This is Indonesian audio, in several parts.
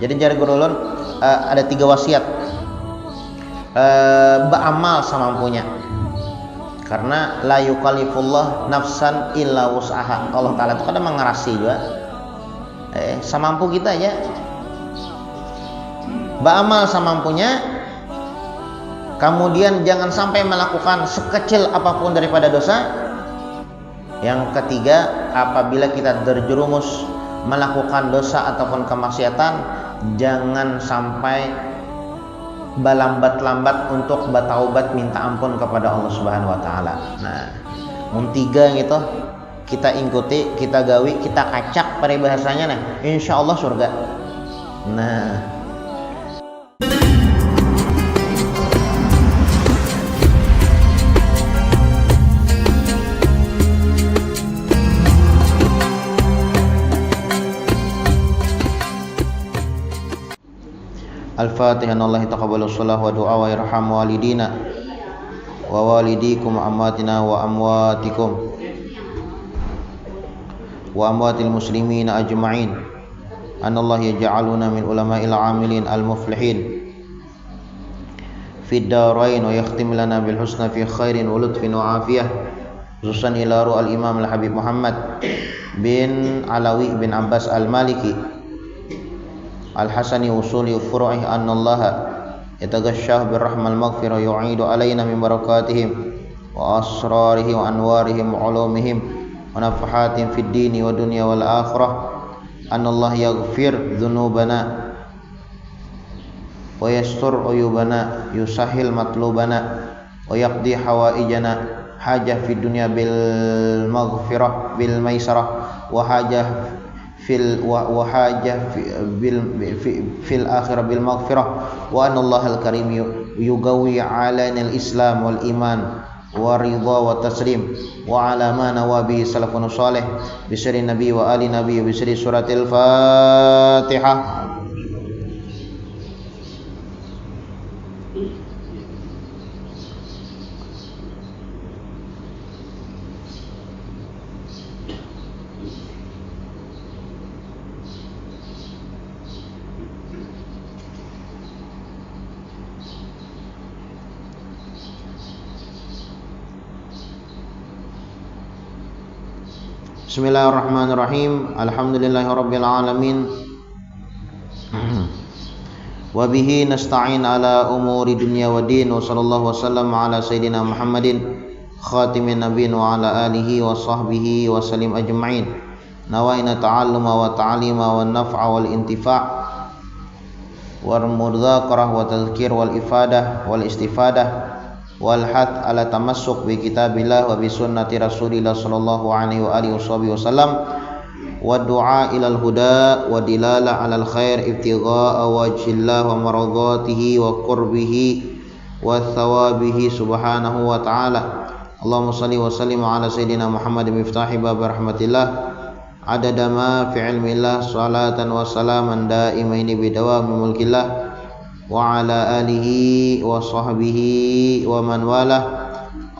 Jadi jari guru ulun ada 3 wasiat. Beramal semampunya. Karena la yukallifullah nafsan illa wus'aha. Allah Ta'ala itu kadang mengerasi juga. Semampu kita aja. Beramal semampunya. Kemudian jangan sampai melakukan sekecil apapun daripada dosa. Yang ketiga, apabila kita terjerumus melakukan dosa ataupun kemaksiatan, jangan sampai balambat-lambat untuk bertaubat minta ampun kepada Allah Subhanahu wa taala. Nah, mun 3 gitu kita ikuti, kita gawi, kita kacak peribahasanya nah, insyaallah surga. Nah, Al-Fatihah. Allah taqabbalu shalah wa du'a wa yarham walidina wa walidikum wa amwatina wa amwatikum wa amwatil muslimina ajma'in. An Allah yaj'aluna min ulama'il 'amilin al-muflihin fid darain wa yakhtim lana bil husna fi khairin wa lutfin wa afiyah. Khususan ila ru'al Imam Al-Habib Muhammad bin Alawi bin Abbas Al-Maliki Al-Hasani usuli furu'ih annallaha yataghashshah birrahmal maghfirah yu'idu alaina min barakatihim wa asrarihim wa anwarihim wa ulumihim wa nafahatin fid dini wa dunya wal akhirah. Anallah yaghfir dhunubana wa yastur uyubana yusahil matlubana wa yaqdi hawaijana hajah fid dunya bil maghfirah bil maisarah wa hajah fil akhirah bil maghfirah wa anallahu al-karim yugawi alana al-islam wal iman wa ridha wa taslim wa ala ma nawabi salafun salih bi sirri nabi wa ali nabi bi sirri suratil Fatihah. Bismillahirrahmanirrahim. Alhamdulillahirabbil alamin. Wa bihi nasta'in ala umuri dunya wa din. Wa sallallahu wasallam ala sayyidina Muhammadin khatimin nabiyyin wa ala alihi wa sahbihi wa sallim ajma'in. Nawaina ta'alluma wa ta'lima wa naf'a wal intifa' wal mudzakarah wa tadhkir wal ifadah wal istifadah wal hath ala tamassuk bi kitabillah wa bi sunnati rasulillah sallallahu alaihi wa alihi wasallam wa du'a ilal huda wa dilala alal khair ibtigha'a wajhillah wa maradatihi wa qurbihi wa thawabihi subhanahu wa ta'ala. Allahumma salli wa sallim ala sayyidina Muhammad miftahi bab rahmatillah adada ma fi ilmillah salatan wa salaman daimaini bidawami mulkillah wa ala alihi wa sahbihi wa man walah.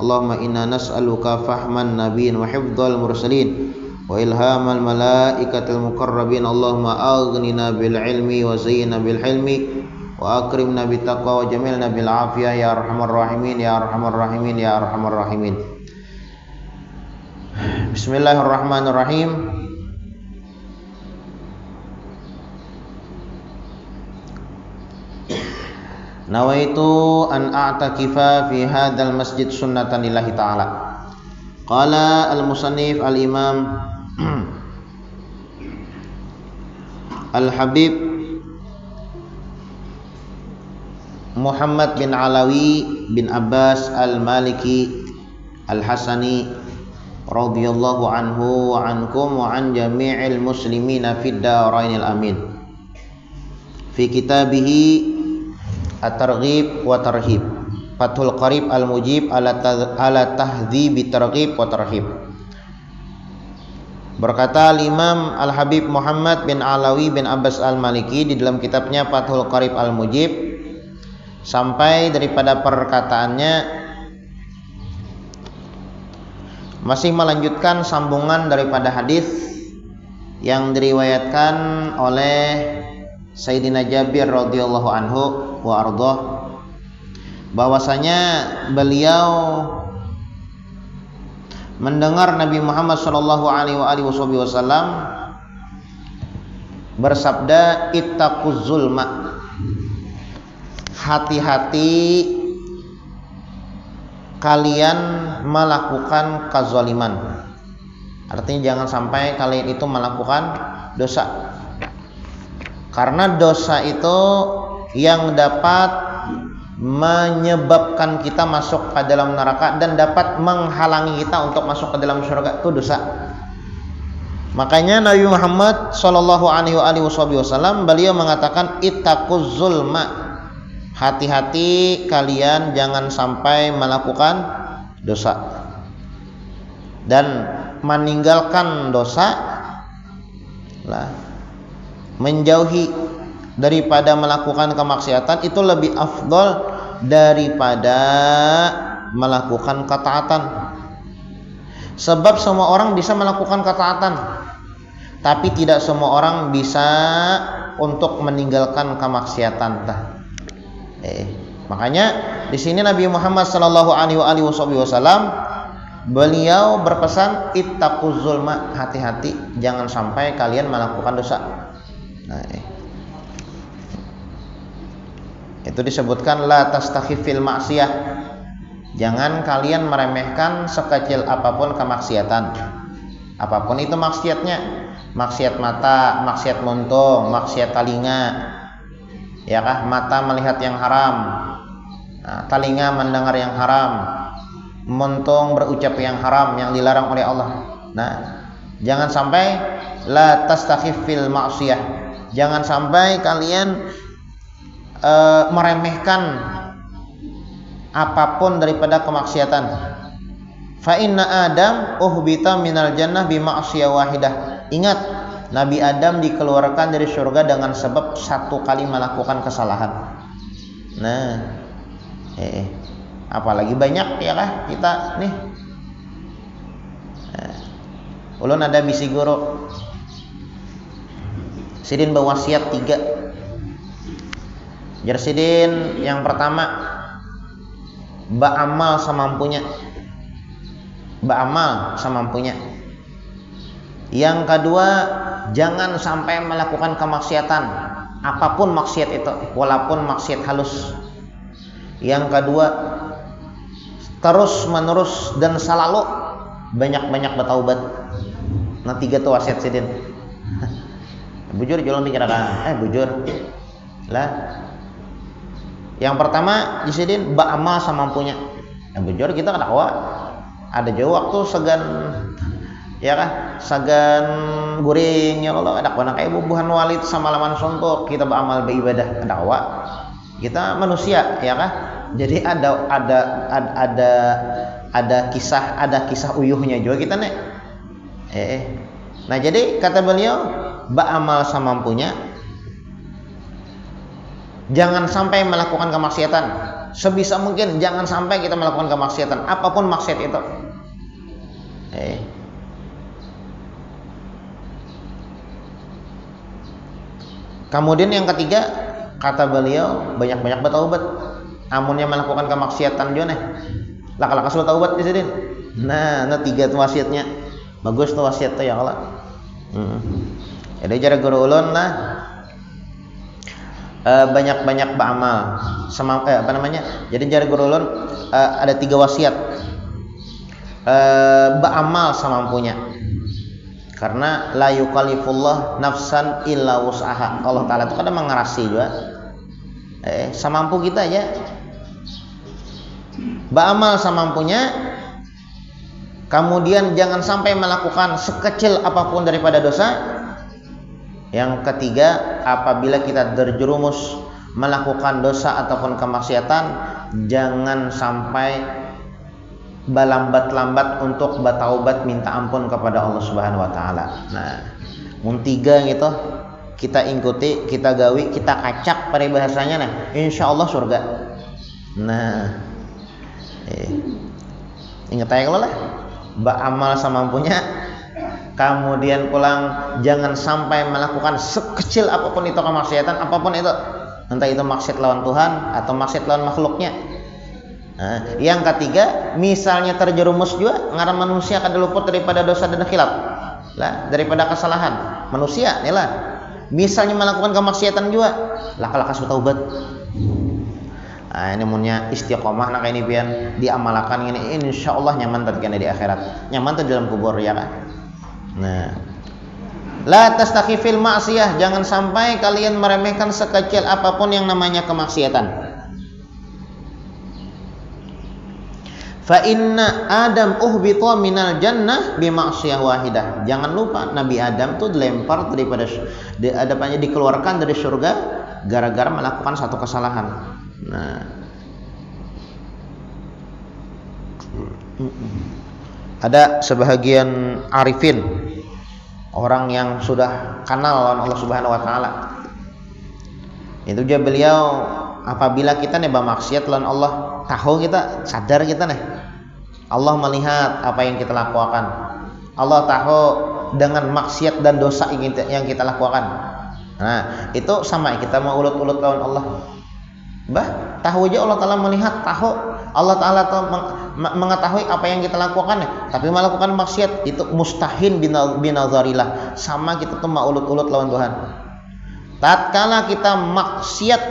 Allahumma inna nas'aluka fahman nabiyyin wa hifdzal mursalin wa ilhamal malaikatil muqarrabin. Allahumma aghnina bil ilmi wa zayyinna bil hilmi wa akrimna bit taqwa wa jamilna bil afiyah ya arhamar rahimin ya arhamar rahimin ya arhamar rahimin. Bismillahirrahmanirrahim. Nawaitu an a'takifa fi hadzal masjid sunnatan lillahi ta'ala. Qala al-musannif al-imam Al-Habib Muhammad bin Alawi bin Abbas Al-Maliki Al-Hasani radhiyallahu anhu wa ankum wa an jami'il muslimina fid darainil amin fi kitabihi At-Targhib wa Tarhib Fathul Qarib Al-Mujib ala tahdhibi targhib wa tarhib. Berkata Imam Al-Habib Muhammad bin Alawi bin Abbas Al-Maliki di dalam kitabnya Fathul Qarib Al-Mujib sampai daripada perkataannya masih melanjutkan sambungan daripada hadis yang diriwayatkan oleh Sayyidina Jabir radhiyallahu anhu wa ardhah, bahwasanya beliau mendengar Nabi Muhammad sallallahu alaihi wasallam bersabda, ittaquz zulma, hati-hati kalian melakukan kezaliman. Artinya jangan sampai kalian itu melakukan dosa, karena dosa itu yang dapat menyebabkan kita masuk ke dalam neraka dan dapat menghalangi kita untuk masuk ke dalam surga, itu dosa. Makanya Nabi Muhammad sallallahu alaihi wasallam beliau mengatakan ittaquz zulma, hati-hati kalian jangan sampai melakukan dosa. Dan meninggalkan dosa lah, menjauhi daripada melakukan kemaksiatan itu lebih afdal daripada melakukan ketaatan. Sebab semua orang bisa melakukan ketaatan, tapi tidak semua orang bisa untuk meninggalkan kemaksiatan. Makanya di sini Nabi Muhammad sallallahu alaihi wasallam beliau berpesan ittaquz zulma, hati-hati jangan sampai kalian melakukan dosa. Itu disebutkan la tastakhifil ma'siyah, jangan kalian meremehkan sekecil apapun kemaksiatan. Apapun itu maksiatnya, maksiat mata, maksiat muntung, maksiat telinga, ya kah, mata melihat yang haram, telinga mendengar yang haram, muntung berucap yang haram yang dilarang oleh Allah. Nah, jangan sampai la tastakhifil ma'siyah, jangan sampai kalian meremehkan apapun daripada kemaksiatan. Fa inna Adam uhbita minal jannah bi ma'siyah wahidah. Ingat, Nabi Adam dikeluarkan dari surga dengan sebab satu kali melakukan kesalahan. Nah, apalagi banyak ya kah kita nih. Ulun ada bisi guru sidin berwasiat 3. Jarsidin yang pertama, ba'amal semampunya. Ba'amal semampunya. Yang kedua, jangan sampai melakukan kemaksiatan, apapun maksiat itu, walaupun maksiat halus. Yang kedua, terus menerus dan selalu banyak-banyak bertaubat. Nah, 3 tuh wasiat sidin. Bujur jualan dikirakan, bujur lah. Yang pertama disidin ba'amal semampunya. Bujur kita dakwa ada jauh waktu segan ya kah, segan guring ya Allah, dakwa kayak bubuhan walid sama laman sontok kita ba'amal beribadah dakwa. Kita manusia ya kah, jadi ada kisah uyuhnya juga kita nih. Nah, jadi kata beliau ba'amal semampunya, jangan sampai melakukan kemaksiatan. Sebisa mungkin jangan sampai kita melakukan kemaksiatan, apapun maksiat itu. Kemudian yang ketiga, kata beliau banyak-banyak bertaubat. Amunnya melakukan kemaksiatan juga nih, laka-laka sudah taubat di sini. Nah, 3 tuh wasiatnya. Bagus tuh wasiat tuh ya Allah. Jadi cara guru ulun lah, banyak-banyak beramal jadi jari guru ulun ada 3 wasiat. Beramal semampunya, karena la yukallifullah nafsan illa wus'aha. Allah Ta'ala itu kadang mengerasi juga, semampu kita aja. Beramal semampunya, kemudian jangan sampai melakukan sekecil apapun daripada dosa. Yang ketiga, apabila kita terjerumus melakukan dosa ataupun kemaksiatan, jangan sampai berlambat-lambat untuk bertaubat minta ampun kepada Allah Subhanahu wa taala. Nah, mun 3 gitu kita ikuti, kita gawi, kita kacak peribahasanya nah, insyaallah surga. Nah, ingat aja kalau lah, beramal semampunya, Kemudian pulang jangan sampai melakukan sekecil apapun itu kemaksiatan, apapun itu, entah itu maksiat lawan Tuhan atau maksiat lawan makhluknya. Nah, yang ketiga, misalnya terjerumus juga ngaran manusia kada luput daripada dosa dan khilaf lah, daripada kesalahan manusia nih lah. Misalnya melakukan kemaksiatan juga laka-laka taubat. Nah, ini munnya istiqomah nak ini pian diamalkan ini insyaallah nyaman tadkana di akhirat, nyaman tuh dalam kubur ya kan. Nah, la tastakhifil ma'siyah, jangan sampai kalian meremehkan sekecil apapun yang namanya kemaksiatan. Fa inna Adam uhbita minal jannah bi ma'siyah wahidah. Jangan lupa Nabi Adam tuh dilempar daripada dikeluarkan dari surga gara-gara melakukan satu kesalahan. Nah, ada sebahagian arifin, orang yang sudah kenal lawan Allah Subhanahu wa taala. Itu juga beliau apabila kita nih bermaksiat lawan Allah, tahu kita, sadar kita nih Allah melihat apa yang kita lakukan. Allah tahu dengan maksiat dan dosa yang kita lakukan. Nah, itu sama kita mau ulut-ulut lawan Allah. Bah, tahu aja Allah Ta'ala melihat, tahu Allah Ta'ala mengetahui apa yang kita lakukan ya, tapi melakukan maksiat itu mustahil binazarilah, sama kita tuh mau ulut-ulut lawan Tuhan. Tatkala kita maksiat,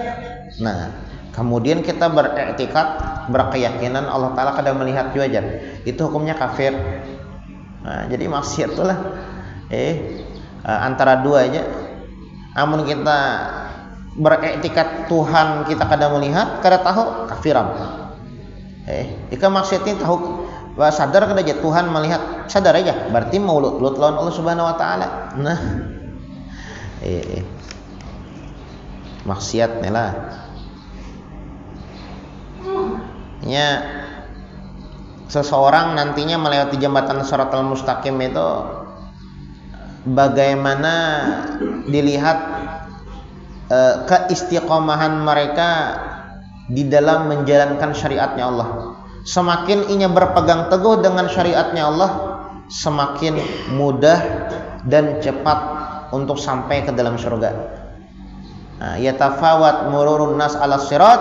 nah kemudian kita beriktikad, berkeyakinan Allah Ta'ala kada melihat juga, itu hukumnya kafir. Nah, jadi maksiat itulah antara dua aja. Amun kita beriktikad Tuhan kita kada melihat, kada tahu, kafiran. Jika maksiatnya tahu, sadar kada aja Tuhan melihat, sadar aja, berarti mau ulut lawan Allah Subhanahu wa taala. Nah, maksiat lah. Ya, seseorang nantinya melewati jembatan Shiratal Mustaqim itu bagaimana dilihat keistiqomahan mereka di dalam menjalankan syariatnya Allah. Semakin ia berpegang teguh dengan syariatnya Allah, semakin mudah dan cepat untuk sampai ke dalam surga. Yatafawat mururun nas ala sirat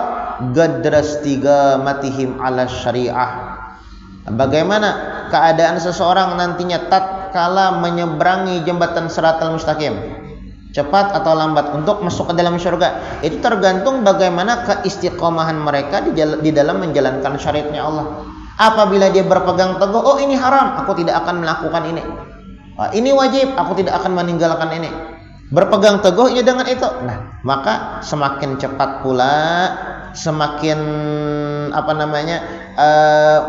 gadrastigamatihim ala syariah. Bagaimana keadaan seseorang nantinya tatkala menyeberangi jembatan Shiratal Mustaqim, cepat atau lambat untuk masuk ke dalam surga, itu tergantung bagaimana keistiqomahan mereka di dalam menjalankan syariatnya Allah. Apabila dia berpegang teguh, oh ini haram, aku tidak akan melakukan ini, ini wajib, aku tidak akan meninggalkan ini, berpegang teguh ya dengan itu, nah maka semakin cepat pula, semakin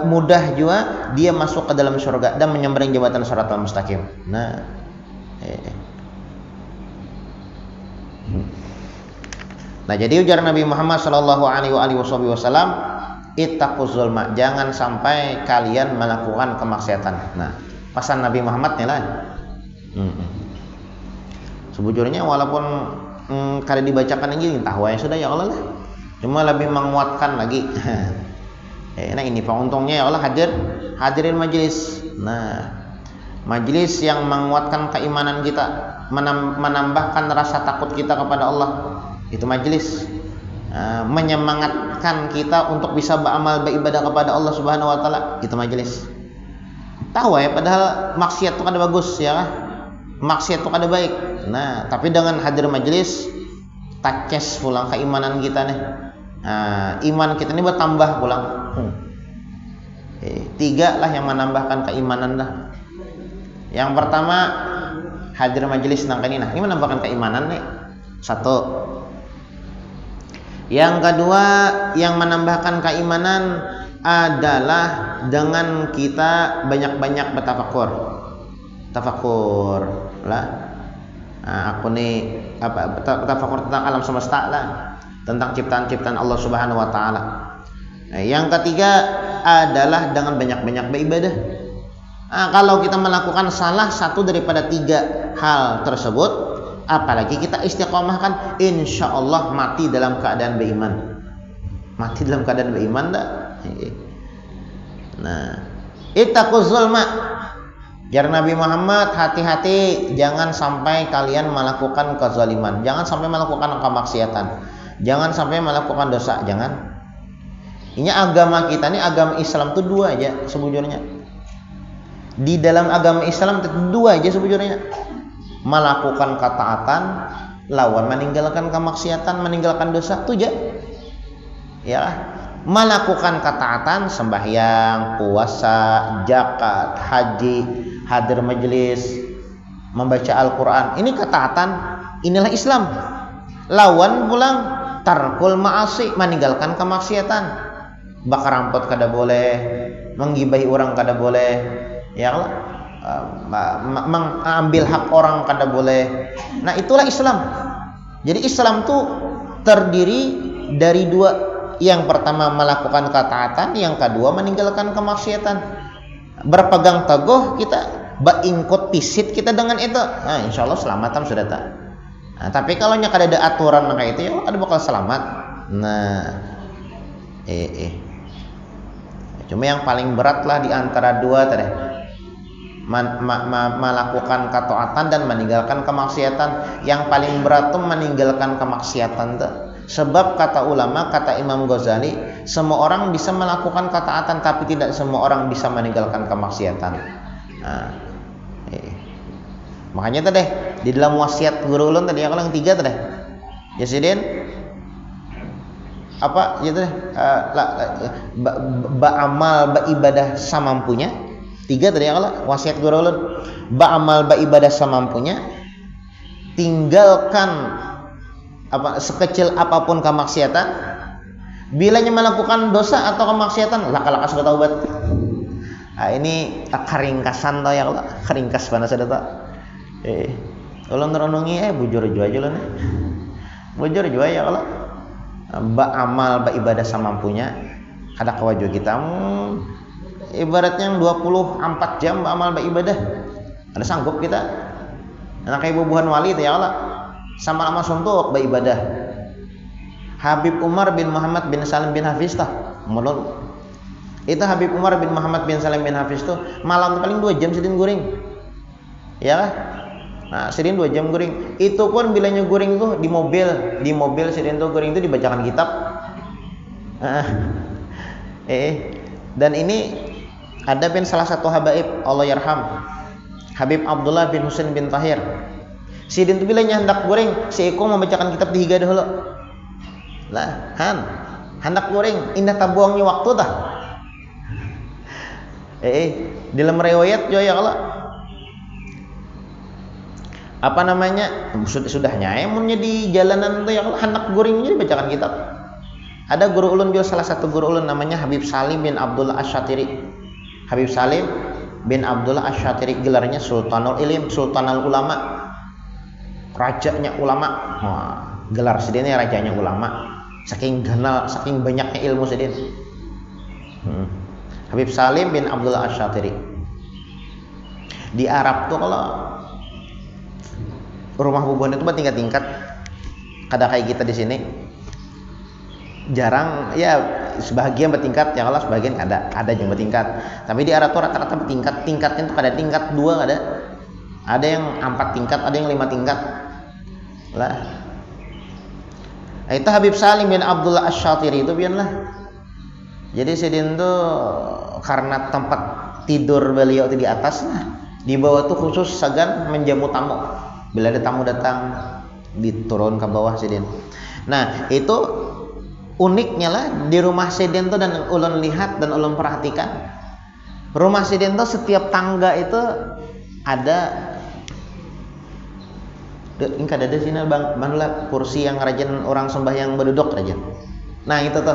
mudah juga dia masuk ke dalam surga dan menyeberang jembatan Shiratal Mustaqim. Nah, nah jadi ujar Nabi Muhammad sallallahu alaihi wasallam, ittaquz zulma, jangan sampai kalian melakukan kemaksiatan. Nah, pesan Nabi Muhammad nih lah. Sebujurnya walaupun kada dibacakan ini, tahu ya sudah ya Allah lah. Cuma lebih menguatkan lagi. Nah ini penguntungnya ya Allah hadirin majelis. Nah, majelis yang menguatkan keimanan kita, menambahkan rasa takut kita kepada Allah, itu majelis menyemangatkan kita untuk bisa beramal beribadah kepada Allah Subhanahu wa taala, itu majelis. Tahu ya, padahal maksiat itu kada bagus ya, maksiat itu kada baik. Nah, tapi dengan hadir majelis taces pulang keimanan kita nih. Iman kita ini bertambah pulang. Tiga lah yang menambahkan keimanan dah. Yang pertama, hadir majelis nang ini menambahkan keimanan nih. Satu. Yang kedua, yang menambahkan keimanan adalah dengan kita banyak-banyak bertafakur. Tafakur lah. Aku nih tafakur tentang alam semesta lah, tentang ciptaan-ciptaan Allah Subhanahu wa taala. Yang ketiga adalah dengan banyak-banyak beribadah. Kalau kita melakukan salah satu daripada tiga hal tersebut, apalagi kita istiqomahkan, insya Allah mati dalam keadaan beriman. Mati dalam keadaan beriman dah. Nah, ittaquz zulma, Jar Nabi Muhammad, hati-hati jangan sampai kalian melakukan kezaliman, jangan sampai melakukan kemaksiatan, jangan sampai melakukan dosa, jangan. Ini agama kita nih, agama Islam tuh dua aja sebujurnya. Di dalam agama Islam itu dua aja sebujurnya. Melakukan ketaatan lawan meninggalkan kemaksiatan, meninggalkan dosa tuh aja. Ya, melakukan ketaatan sembahyang, puasa, zakat, haji, hadir majelis, membaca Al-Qur'an. Ini ketaatan, inilah Islam. Lawan pulang tarkul ma'asi, meninggalkan kemaksiatan. Bakar rampot kada boleh, menggibahi orang kada boleh, ya Allah, mengambil hak orang kada boleh. Nah, itulah Islam. Jadi Islam tuh terdiri dari dua. Yang pertama melakukan ketaatan, yang kedua meninggalkan kemaksiatan. Berpegang teguh kita, beingkut pisit kita dengan itu. Nah, insya Allah selamatan sudah tak. Nah, tapi kalau nya kada ada aturan kayak itu, ya ada bakal selamat. Nah, cuma yang paling berat lah di antara dua tadi, melakukan ketaatan dan meninggalkan kemaksiatan. Yang paling berat tuh meninggalkan kemaksiatan tuh. Sebab kata ulama, kata Imam Ghazali, semua orang bisa melakukan ketaatan tapi tidak semua orang bisa meninggalkan kemaksiatan. Nah, makanya tadi di dalam wasiat guru ulun tadi yang tiga tadi, Yasidin apa gitu, ba'amal baibadah samampunya. Tiga tadi yang wasiat guru ulun, ba'amal baibadah samampunya, tinggalkan apa sekecil apapun kemaksiatan. Bilanya melakukan dosa atau kemaksiatan laka-laka sudah taubat. Nah, ini keringkasan tau ya Allah, keringkas mana sudah tak. Ulun renungi bujur jua aja ulun. Bujur jua ya Allah. Amal ibadah samampunya ada kewajib kita. Ibaratnya 24 jam amal ibadah. Ada sanggup kita. Anak ibu buhan wali itu ya Allah. Sama-sama suntuk beribadah. Habib Umar bin Muhammad bin Salim bin Hafiz tah mulun. Itu Habib Umar bin Muhammad bin Salim bin Hafiz tuh malam paling 2 jam sidin guring. Ya kan? Nah, sidin 2 jam guring. Itu pun bilanya guring tuh di mobil sidin tuh guring itu dibacakan kitab. Dan ini ada bin salah satu habaib Allah yarham, Habib Abdullah bin Husain bin Tahir. Sidin tu bilanya hendak goreng, si Eko membacakan kitab di higa dahulu. Lah, hendak goreng, indah tabuangnya waktu tah. Dalam riwayat jo ya Allah. Apa namanya? Sudahnya emunnya di jalanan tu ya Allah, hendak gorengnya dibacakan kitab. Ada guru ulun jo, salah satu guru ulun namanya Habib Salim bin Abdullah Asy-Syatiri. Habib Salim bin Abdullah Asy-Syatiri, gelarnya Sultanul Ilim, Sultanul Ulama. Rajanya ulama. Gelar sidinnya rajanya ulama. Saking kenal, saking banyaknya ilmu sidin. Habib Salim bin Abdullah Asy-Syatiri. Di Arab tuh kalau rumah bubuhan itu bertingkat-tingkat. Kada kayak kita di sini. Jarang ya, sebagian bertingkat, yang Allah sebagian ada yang bertingkat. Tapi di Arab tuh rata-rata bertingkat. Tingkatnya tuh kada tingkat 2 ada. Ada yang 4 tingkat, ada yang 5 tingkat. Lah. Itu Habib Salim bin Abdullah Asy-Syatiri itu biarlah. Jadi sidin tuh karena tempat tidur beliau itu di atas, nah di bawah tuh khusus segan menjamu tamu. Bila ada tamu datang, diturun ke bawah sidin. Nah, itu uniknya lah di rumah sidin tuh, dan ulun lihat dan ulun perhatikan. Rumah sidin tuh setiap tangga itu ada ingkad ada sini bang, manlah kursi yang rajin orang sembahyang berduduk rajin. Nah itu tuh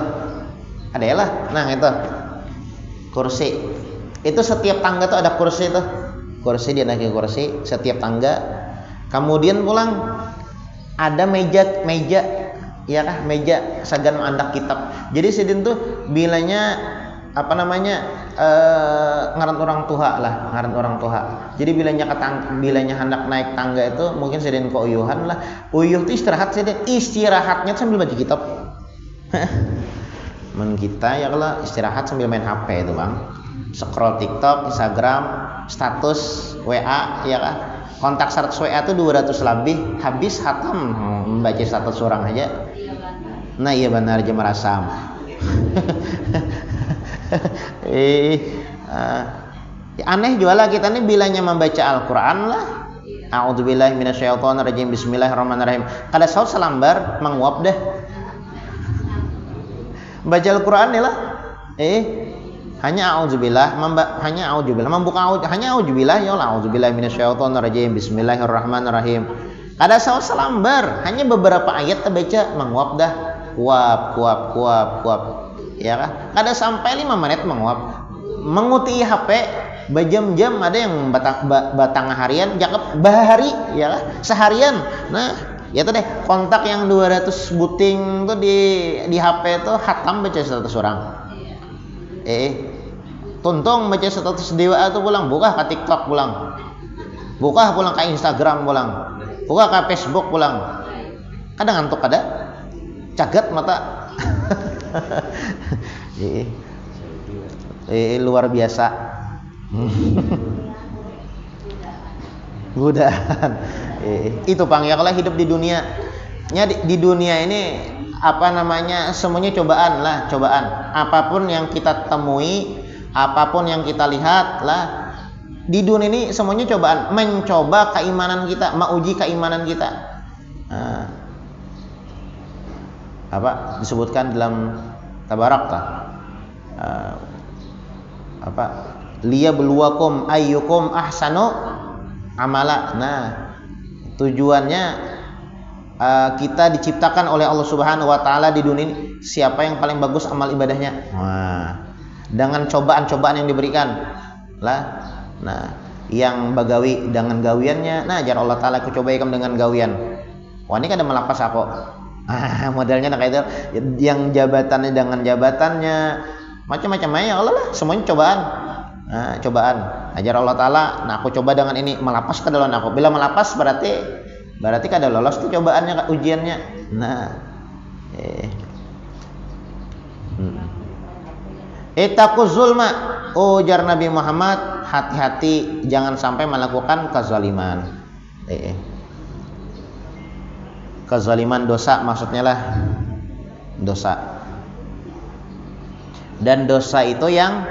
ada ya lah. Nah itu kursi. Itu setiap tangga tuh ada kursi tuh. Kursi dia naik kursi setiap tangga. Kemudian pulang ada meja ya kah, meja sagan mandak kitab. Jadi sidin tuh bilanya apa namanya ngaran orang tua. Jadi bilanya hendak naik tangga itu mungkin sidin ke uyuhan lah. Uyuh itu istirahatnya sambil baca kitab. Men kita ya kalau istirahat sambil main HP itu bang, scroll TikTok, Instagram, status WA ya kan, kontak status WA tuh 200 lebih, habis khatam membaca status orang aja. Nah iya benar jam rasam. Aneh jualah kita nih bilanya membaca Al-Quran lah. A'udzubillahi minasyaitonirrajim, bismillahirrahmanirrahim. Kada saut salambar menguap dah. Baca Al-Quran nih lah. Hanya a'udzubillah, hanya a'udzubillah, membuka hanya a'udzubillah ya Allah, a'udzubillahi minasyaitonirrajim, bismillahirrahmanirrahim. Kada saut salambar, hanya beberapa ayat terbaca menguap dah. Kuap. Ya kan? Kada sampai 5 menit menguap. Menguti HP berjam-jam, ada yang batang harian, cakep bahari ya kan? Seharian. Nah, ya tuh deh, kontak yang 200 buting tuh di HP tuh khatam baca status orang. Tuntung baca status di WA tuh pulang, buka ke TikTok pulang. Buka pulang ke Instagram pulang. Buka ke Facebook pulang. Kadang ngantuk ada. Cagat mata. Luar biasa. Godaan. Itu pangyalah hidup di dunia. Di dunia ini apa namanya, semuanya cobaan lah, cobaan. Apapun yang kita temui, apapun yang kita lihat lah, di dunia ini semuanya cobaan, mencoba keimanan kita, menguji keimanan kita. Apa disebutkan dalam Tabarak lah, liyabluwakum ayyukum ahsanu amala. Nah, tujuannya kita diciptakan oleh Allah Subhanahu wa taala di dunia ini, siapa yang paling bagus amal ibadahnya. Dengan cobaan-cobaan yang diberikan lah. Nah, yang bagawi dengan gawiannya, nah jar Allah taala ku coba ikam dengan gawian. Wah, ini kada melapas aku. Modelnya kayak itu, yang jabatannya dengan jabatannya, macam-macam ya Allah lah, semuanya cobaan. Cobaan. Ajar Allah taala, nah aku coba dengan ini, melapas ke dalam aku. Bila melapas berarti kada lolos tuh cobaannya, ujiannya. Nah, Ittaquz zulma, ujar Nabi Muhammad, hati-hati jangan sampai melakukan kezaliman. Kezaliman dosa maksudnya lah, dosa. Dan dosa itu yang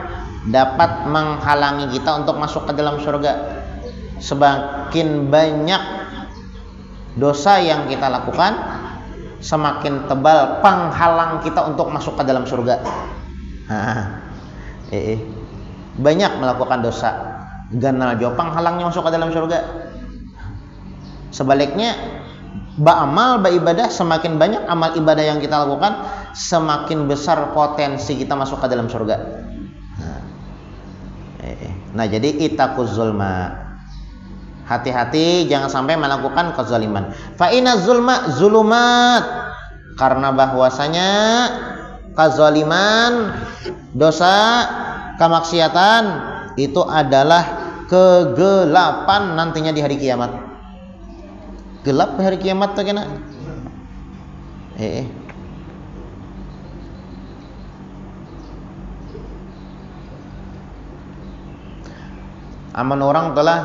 dapat menghalangi kita untuk masuk ke dalam surga. Semakin banyak dosa yang kita lakukan, semakin tebal penghalang kita untuk masuk ke dalam surga. Banyak melakukan dosa, ganal jo penghalangnya masuk ke dalam surga. Sebaliknya, ba'amal, baibadah, semakin banyak amal ibadah yang kita lakukan, semakin besar potensi kita masuk ke dalam surga. Nah, jadi ittaquz zulma, hati-hati jangan sampai melakukan kezaliman. Fa inna zulma zulumat, karena bahwasanya kezaliman, dosa, kemaksiatan itu adalah kegelapan nantinya di hari kiamat. Gelap hari kiamat tuh kena. Aman orang telah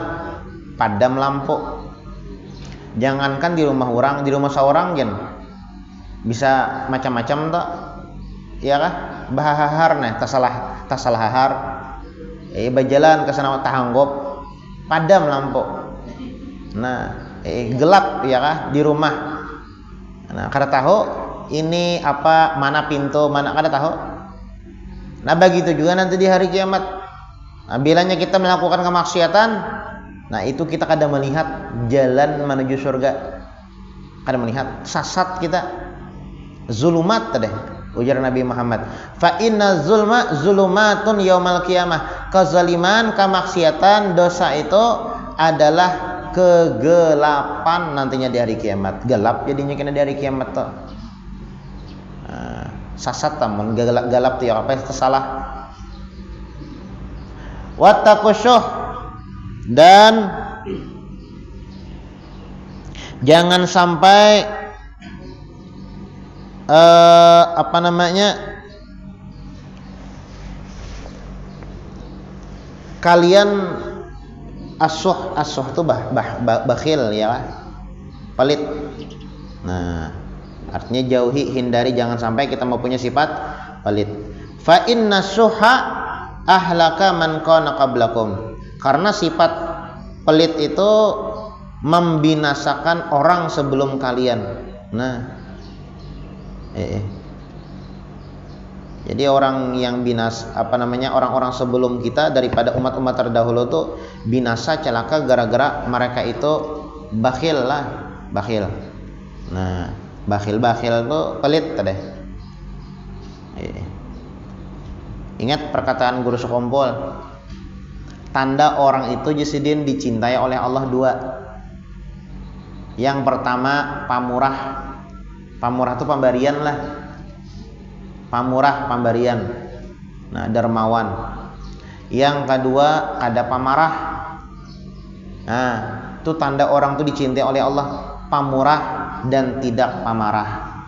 padam lampu. Jangankan di rumah orang, di rumah seorang kan bisa macam-macam tuh. Ya kah? Bahahar nih, tasalah hahar. Berjalan ke sana tahanggop, padam lampu. Nah, gelap ya kah di rumah. Nah, kada tahu ini apa, mana pintu, mana kada tahu. Nah, begitu juga nanti di hari kiamat. Nah, bilanya kita melakukan kemaksiatan, nah itu kita kada melihat jalan menuju surga. Kada melihat, sasat kita. Zulumat deh, ujar Nabi Muhammad. Fa inna zulma zulumatun yaumal qiyamah. Kezaliman, kemaksiatan, dosa itu adalah kegelapan nantinya di hari kiamat. Gelap jadinya kena di hari kiamat tuh. Sasat tamun galap tuh ya apa kesalah. Wattaqusyuh, dan jangan sampai kalian As-suh tuh bakhil ya, pelit. Nah, artinya jauhi, hindari, jangan sampai kita mempunyai sifat pelit. Fa inna suha ahlaka man kana qablakum. Karena sifat pelit itu membinasakan orang sebelum kalian. Nah, jadi orang yang orang-orang sebelum kita daripada umat-umat terdahulu tuh binasa, celaka gara-gara mereka itu bakhil. Nah, bakhil tuh pelit tadi. Ingat perkataan guru sekumpul, tanda orang itu Jusidin dicintai oleh Allah dua. Yang pertama pamurah itu pemberian lah. Pemberian. Nah, dermawan. Yang kedua ada pamarah. Nah, itu tanda orang itu dicintai oleh Allah, pamurah dan tidak pamarah.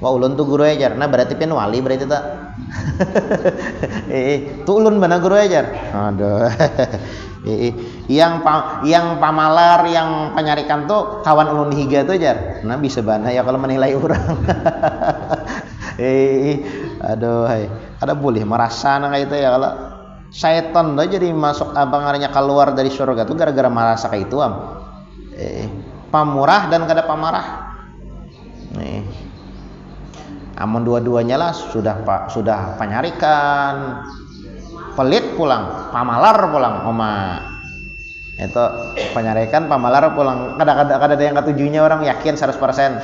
Wah, ulun tuh guru ajar. Nah, berarti pen wali berarti tak. Tuh ulun mana guru ajar. Aduh. Yang pamalar, yang penyarikan tuh kawan ulun higa tuh ajar. Nah, bisa bana ya kalau menilai orang. Aduh, ada boleh merasa kayak itu ya, kalau syaitan tuh jadi masuk abangarnya keluar dari surga tuh gara-gara merasa kayak itu pamurah dan kada pamarah. Amun dua-duanya lah sudah penyarikan, pelit pulang, pamalar pulang, itu penyarikan, pamalar pulang. Kada ada yang ketujuhnya, orang yakin 100%.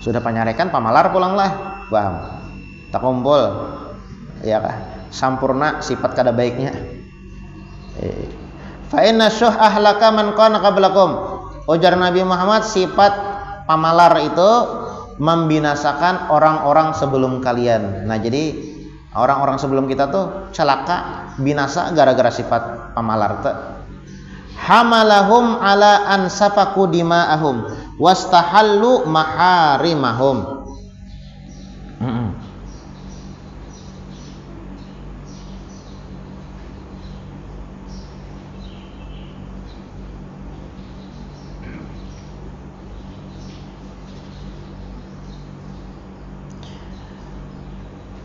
Sudah penyarikan, pamalar pulang lah, paham? Tak kumpul, ya kah? Sampurna sifat kada baiknya. Fa inna syuh ahlaka man kana qablakum. Ujar Nabi Muhammad, sifat pamalar itu membinasakan orang-orang sebelum kalian. Nah, jadi orang-orang sebelum kita tuh celaka, binasa gara-gara sifat pamalar tuh. Hamalahum ala an safaku dima'ahum wastahallu maharimahum.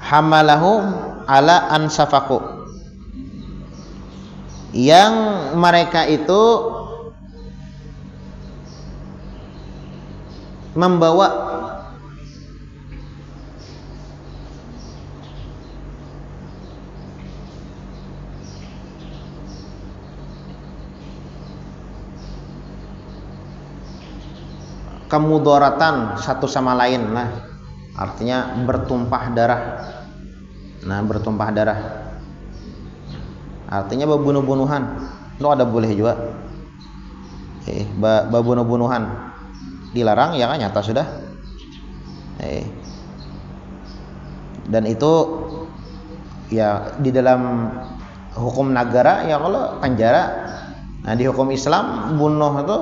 Hamalahum ala an safaku, yang mereka itu membawa kemudaratan satu sama lain. Nah, artinya bertumpah darah. Nah, bertumpah darah artinya berbunuh-bunuhan. Lo ada boleh juga berbunuh-bunuhan, dilarang ya kan, nyata sudah. Dan itu ya di dalam hukum negara ya kalau penjara. Nah, di hukum Islam bunuh itu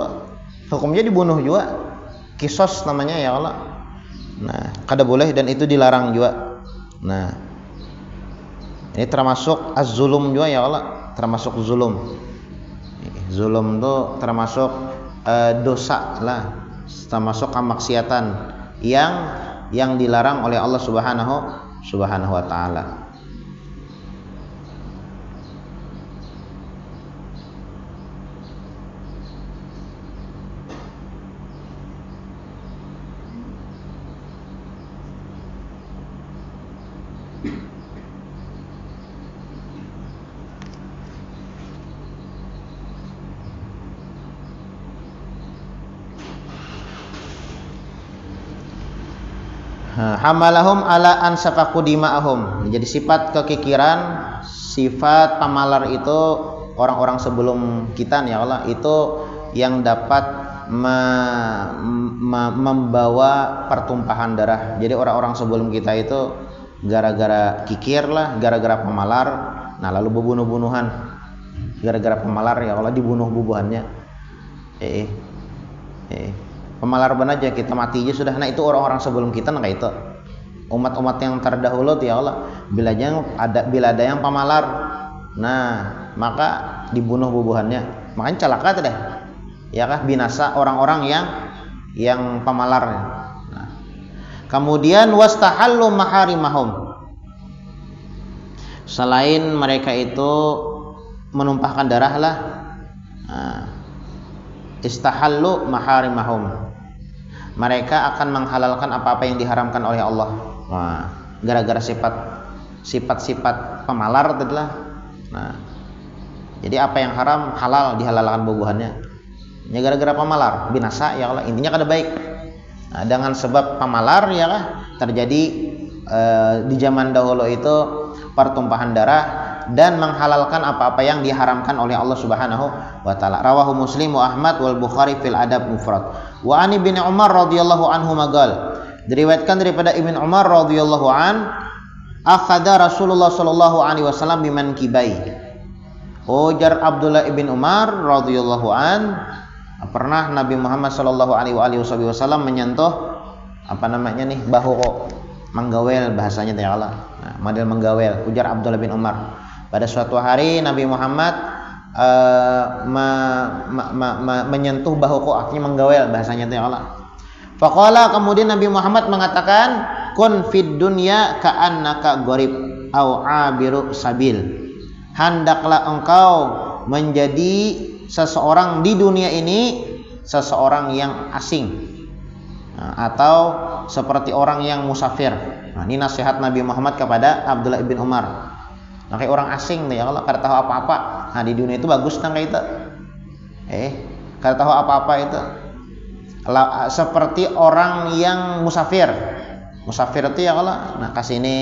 hukumnya dibunuh juga, kisos namanya ya Allah. Nah, kada boleh dan itu dilarang juga. Nah, ini termasuk az-zulum juga ya Allah, termasuk zulum. Zulum itu termasuk dosa lah, termasuk kemaksiatan yang dilarang oleh Allah Subhanahu wa taala. Hamalahum ala an safaku dima'ahum. Jadi sifat kekikiran, sifat pamalar itu orang-orang sebelum kita ya Allah, itu yang dapat membawa pertumpahan darah. Jadi orang-orang sebelum kita itu gara-gara kikir lah, gara-gara pamalar, nah lalu berbunuh-bunuhan. Gara-gara pamalar ya Allah dibunuh bubuhannya. Pemalar benar aja kita mati aja sudah. Nah, itu orang-orang sebelum kita nah kayak itu. Umat-umat yang terdahulu ya Allah, bila ada yang pamalar, nah maka dibunuh bubuhannya. Makanya celaka tuh deh. Ya kah, binasa orang-orang yang pemalar. Nah. Kemudian wastahallu maharimahum. Selain mereka itu menumpahkan darah lah, istahallu maharimahum. Mereka akan menghalalkan apa-apa yang diharamkan oleh Allah. Nah, gara-gara sifat-sifat pemalar itulah. Nah, jadi apa yang haram halal dihalalkan bubuhannya. Ya gara-gara pemalar binasa ya Allah. Intinya kada baik. Nah, dengan sebab pemalar ya kah terjadi di zaman dahulu itu pertumpahan darah dan menghalalkan apa-apa yang diharamkan oleh Allah Subhanahu wa taala. Rawahu Muslim wa Ahmad wal Bukhari fil Adab Mufrad. Wa an Ibnu Umar radhiyallahu anhu magal. Diriwayatkan daripada Ibnu Umar radhiyallahu an, akhadha Rasulullah sallallahu alaihi wasallam biman kibai. Ujar Abdullah ibn Umar radhiyallahu an, pernah Nabi Muhammad sallallahu alaihi wasallam menyentuh apa namanya nih, bahu menggawel bahasanya ya Allah. Nah, model menggawel, ujar Abdullah bin Umar. Pada suatu hari Nabi Muhammad menyentuh bahuku, artinya menggawel bahasanya ya Allah. Faqala, kemudian Nabi Muhammad mengatakan, kun fid dunya ka'annaka gharib au abiru sabil. Hendaklah engkau menjadi seseorang di dunia ini seseorang yang asing, atau seperti orang yang musafir. Nah, ini nasihat Nabi Muhammad kepada Abdullah bin Umar. Nah, kayak orang asing nih ya Allah, kada tahu apa-apa. Nah, di dunia itu bagus nang kayak itu. Kada tahu apa-apa itu. Seperti orang yang musafir. Musafir itu ya Allah. Nah, kasih ini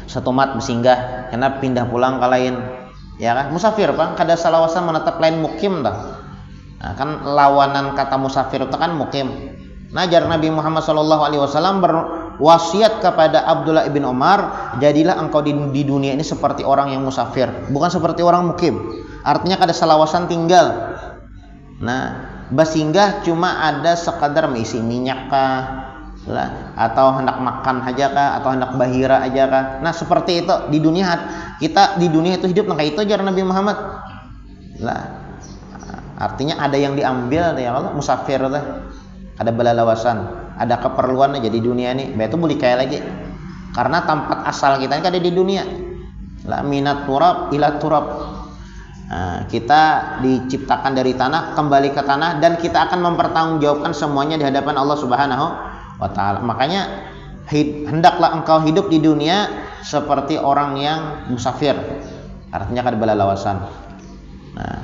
setumat bersinggah, karena pindah pulang ke lain. Ya kan? Musafir, Bang, kada salawasan menetap lain mukim dah. Nah, kan lawanan kata musafir itu kan mukim. Nah, ajar Nabi Muhammad SAW berwasiat kepada Abdullah bin Umar, jadilah engkau di dunia ini seperti orang yang musafir, bukan seperti orang mukim. Artinya kada salawasan tinggal. Nah, bersinggah cuma ada sekadar mengisi minyak kah, atau hendak makan aja kah, atau hendak bahira aja kah. Nah, seperti itu di dunia. Kita di dunia itu hidup kayak itu ajar Nabi Muhammad. Artinya ada yang diambil ya Allah, musafir tuh. Ada belalawasan, ada keperluan aja di dunia ini. Itu boleh kayak lagi. Karena tempat asal kita ini ada di dunia. La minat turab ila turab. Nah, kita diciptakan dari tanah, kembali ke tanah, dan kita akan mempertanggungjawabkan semuanya di hadapan Allah Subhanahu wa taala. Makanya hendaklah engkau hidup di dunia seperti orang yang musafir. Artinya kada belalawasan. Nah,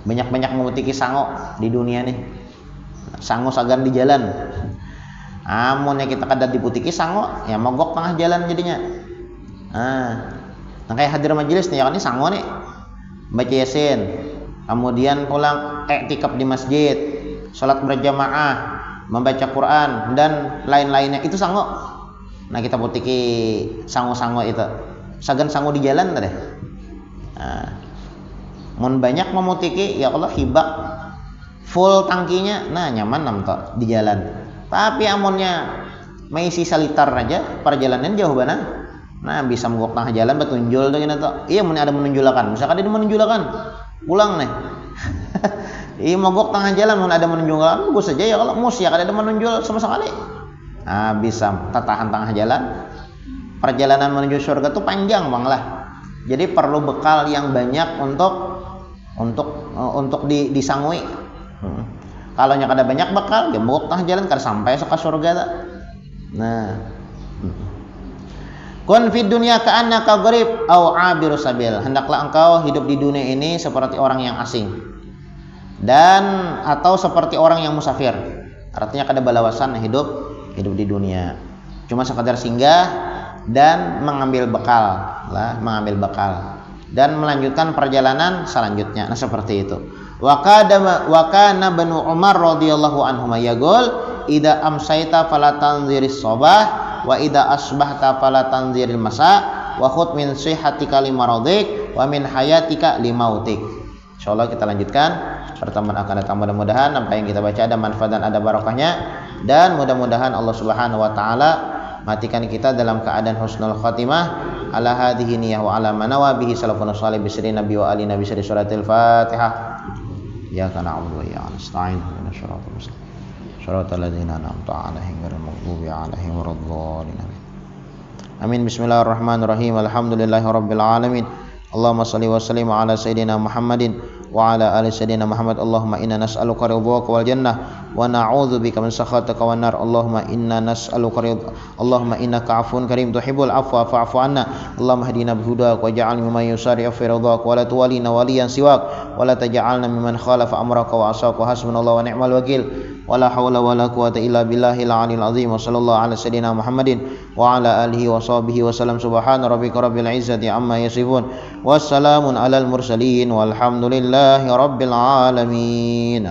banyak-banyak memutiki sango di dunia nih. Sango sagan di jalan. Amunnya kita kada diputiki sango, ya mogok tengah jalan jadinya. Nah, kayak hadir majelis nih ya kan, ini sango nih. Baca Yasin, kemudian pulang iktikaf di masjid, salat berjamaah, membaca Quran dan lain-lainnya, itu sango. Nah, kita putiki sango-sango itu. Sagan sango di jalan tadi. Mun banyak memutiki ya Allah hibak full tangkinya, nah nyaman nampak di jalan. Tapi amunnya maisi salitar aja, perjalanan jauh bana. Nah, bisa mogok tengah jalan betunjul tuh gitu. Iya, mun ada menunjulakan. Misalkan ada menunjulakan, pulang nih. Iya, mogok tengah jalan mun ada menunjulakan, bagus saja ya kalau mus ya kada ada menunjul sama sekali. Nah, bisa tertahan tengah jalan. Perjalanan menuju surga tuh panjang bang lah. Jadi perlu bekal yang banyak untuk disangui. Kalau nya kada banyak bekal, ya mogok tengah jalan kada sampai ke surga tak. Nah, kun fid dunya ka'annaka gharib au abiru sabil. Hendaklah engkau hidup di dunia ini seperti orang yang asing dan atau seperti orang yang musafir. Artinya kada balawasan hidup di dunia. Cuma sekadar singgah dan mengambil bekal dan melanjutkan perjalanan selanjutnya. Nah, seperti itu. Wa kana Ibnu Umar radhiyallahu anhu yaqul idza amsayta fala tanziris sabah wa idza asbahta fala tanziril masa wa khudh min sihhatika limaradik wa min hayatika limautik. Insyaallah kita lanjutkan pertemuan akan datang. Mudah-mudahan apa yang kita baca ada manfaat dan ada barokahnya, dan mudah-mudahan Allah Subhanahu wa taala matikan kita dalam keadaan husnul khatimah ala hadhihi niyyah wa ala manawa bihi salafun salih bisri nabi wa ali nabi sri suratil Fatihah. Iyyaka na'budu wa iyyaka nasta'in ihdinas siratal mustaqim siratal ladzina an'amta 'alaihim ghairil maghdubi 'alaihim waladdallin. Amin. Bismillahirrahmanirrahim. Alhamdulillahirabbil alamin. Allahumma shalli wa sallim ala sayidina Muhammadin wa ala ali sayidina Muhammad. Allahumma inna nas'aluka ridhaka wal jannah wa na'udzubika min sakhatika wan nar. Allahumma inna nas'aluka ridhaka, Allahumma innaka 'afuwun karim tuhibbul 'afwa fa'fu 'anna. Allahumma hdina bihudak waj'alna mimman yusari'u fi ridhaka wa la tuwallina waliyan siwak wa la taj'alna mimman khalafa amraka wa 'asaka. Hasbunallahu wa ni'mal wakil. Wala haula wala quwwata illa billahil 'aliyyil 'azim. Wa sallallahu ala sayidina Muhammadin wa ala alihi wa sahbihi wa sallam. Subhana rabbika rabbil izzati amma yasifun. Wassalamun alal mursalin walhamdulillahi rabbil alamin.